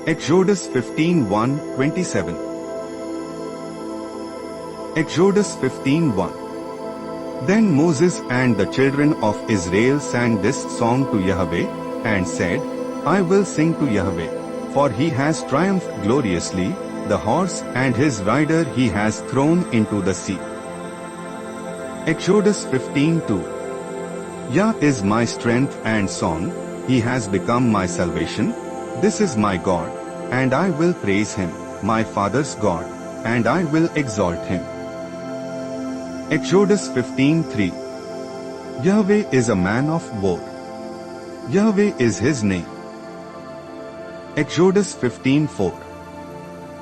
Exodus 15:1-27. Exodus 15:1. Then Moses and the children of Israel sang this song to Yahweh, and said, I will sing to Yahweh, for he has triumphed gloriously, the horse and his rider he has thrown into the sea. Exodus 15:2. Yah is my strength and song, he has become my salvation, this is my God, and I will praise him, my father's God, and I will exalt him. Exodus 15:3. Yahweh is a man of war. Yahweh is his name. Exodus 15:4.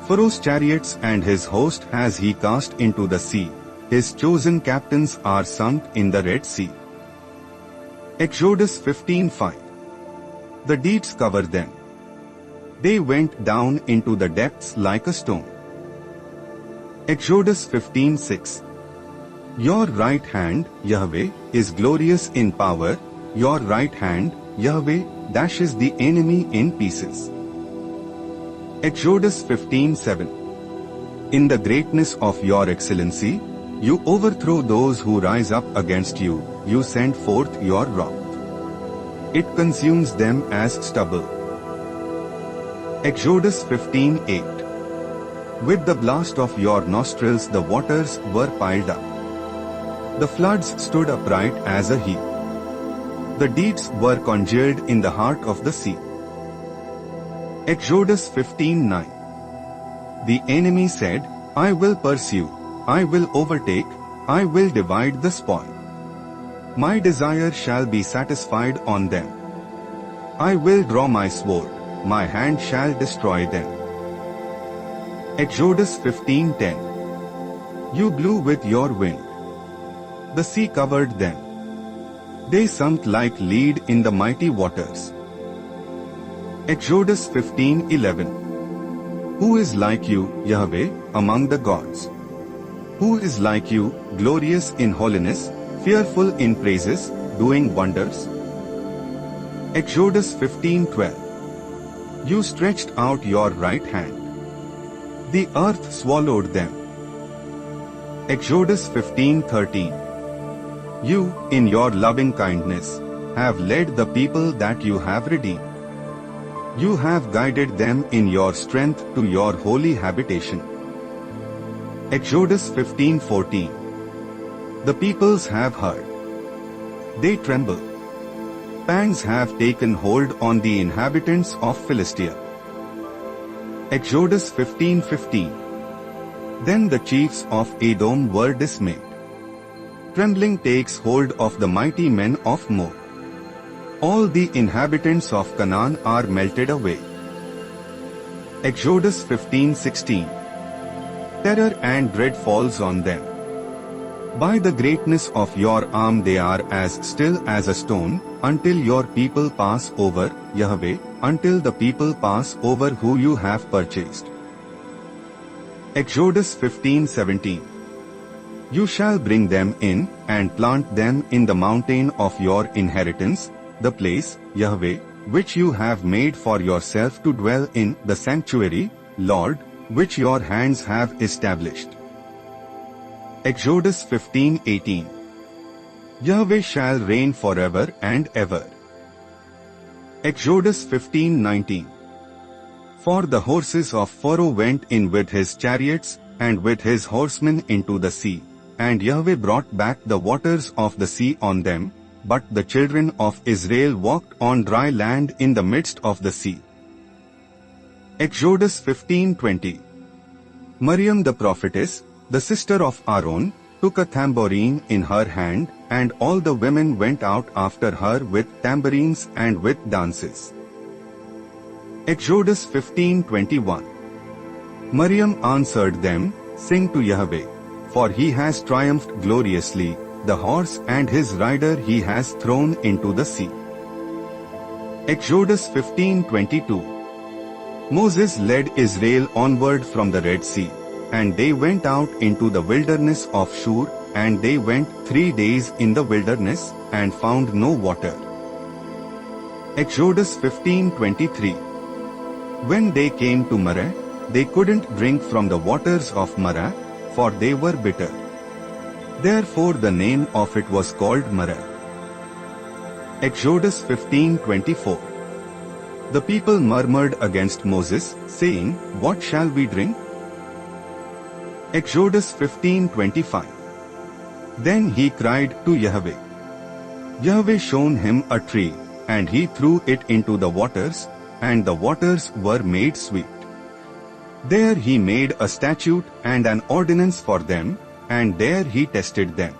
Pharaoh's chariots and his host has he cast into the sea, his chosen captains are sunk in the Red Sea. Exodus 15:5. The deeps covered them. They went down into the depths like a stone. Exodus 15:6. Your right hand, Yahweh, is glorious in power, your right hand, Yahweh, dashes the enemy in pieces. Exodus 15:7. In the greatness of your excellency, you overthrow those who rise up against you, you send forth your wrath. It consumes them as stubble. Exodus 15:8. With the blast of your nostrils the waters were piled up. The floods stood upright as a heap. The deeps were congealed in the heart of the sea. Exodus 15:9. The enemy said, I will pursue, I will overtake, I will divide the spoil. My desire shall be satisfied on them. I will draw my sword, my hand shall destroy them. Exodus 15:10. You blew with your wind. The sea covered them. They sunk like lead in the mighty waters. Exodus 15:11. Who is like you, Yahweh, among the gods? Who is like you, glorious in holiness, fearful in praises, doing wonders? Exodus 15:12. You stretched out your right hand. The earth swallowed them. Exodus 15:13. You, in your loving kindness, have led the people that you have redeemed. You have guided them in your strength to your holy habitation. Exodus 15:14. The peoples have heard. They tremble. Pangs have taken hold on the inhabitants of Philistia. Exodus 15:15. Then the chiefs of Edom were dismayed. Trembling takes hold of the mighty men of Moab. All the inhabitants of Canaan are melted away. Exodus 15:16. Terror and dread falls on them. By the greatness of your arm they are as still as a stone, until your people pass over, Yahweh, until the people pass over who you have purchased. Exodus 15:17. You shall bring them in, and plant them in the mountain of your inheritance, the place, Yahweh, which you have made for yourself to dwell in, the sanctuary, Lord, which your hands have established. Exodus 15:18. Yahweh shall reign forever and ever. Exodus 15:19. For the horses of Pharaoh went in with his chariots, and with his horsemen into the sea, and Yahweh brought back the waters of the sea on them, but the children of Israel walked on dry land in the midst of the sea. Exodus 15:20. Miriam the prophetess, the sister of Aaron, took a tambourine in her hand, and all the women went out after her with tambourines and with dances. Exodus 15:21. Miriam answered them, Sing to Yahweh, for he has triumphed gloriously, the horse and his rider he has thrown into the sea. Exodus 15:22. Moses led Israel onward from the Red Sea, and they went out into the wilderness of Shur, and they went 3 days in the wilderness, and found no water. Exodus 15:23. When they came to Marah, they couldn't drink from the waters of Marah, for they were bitter. Therefore the name of it was called Marah. Exodus 15:24. The people murmured against Moses, saying, "What shall we drink?" Exodus 15:25. Then he cried to Yahweh. Yahweh showed him a tree, and he threw it into the waters, and the waters were made sweet. There he made a statute and an ordinance for them, and there he tested them.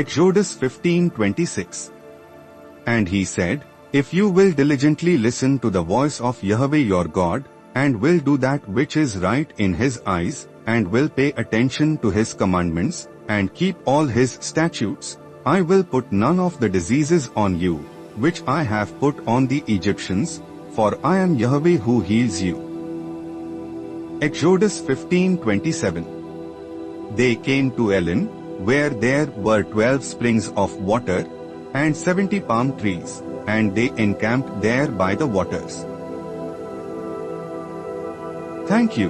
Exodus 15:26. And he said, "If you will diligently listen to the voice of Yahweh your God, and will do that which is right in his eyes, and will pay attention to his commandments, and keep all his statutes, I will put none of the diseases on you, which I have put on the Egyptians, for I am Yahweh who heals you." Exodus 15:27. They came to Elim, where there were 12 springs of water, and 70 palm trees, and they encamped there by the waters. Thank you.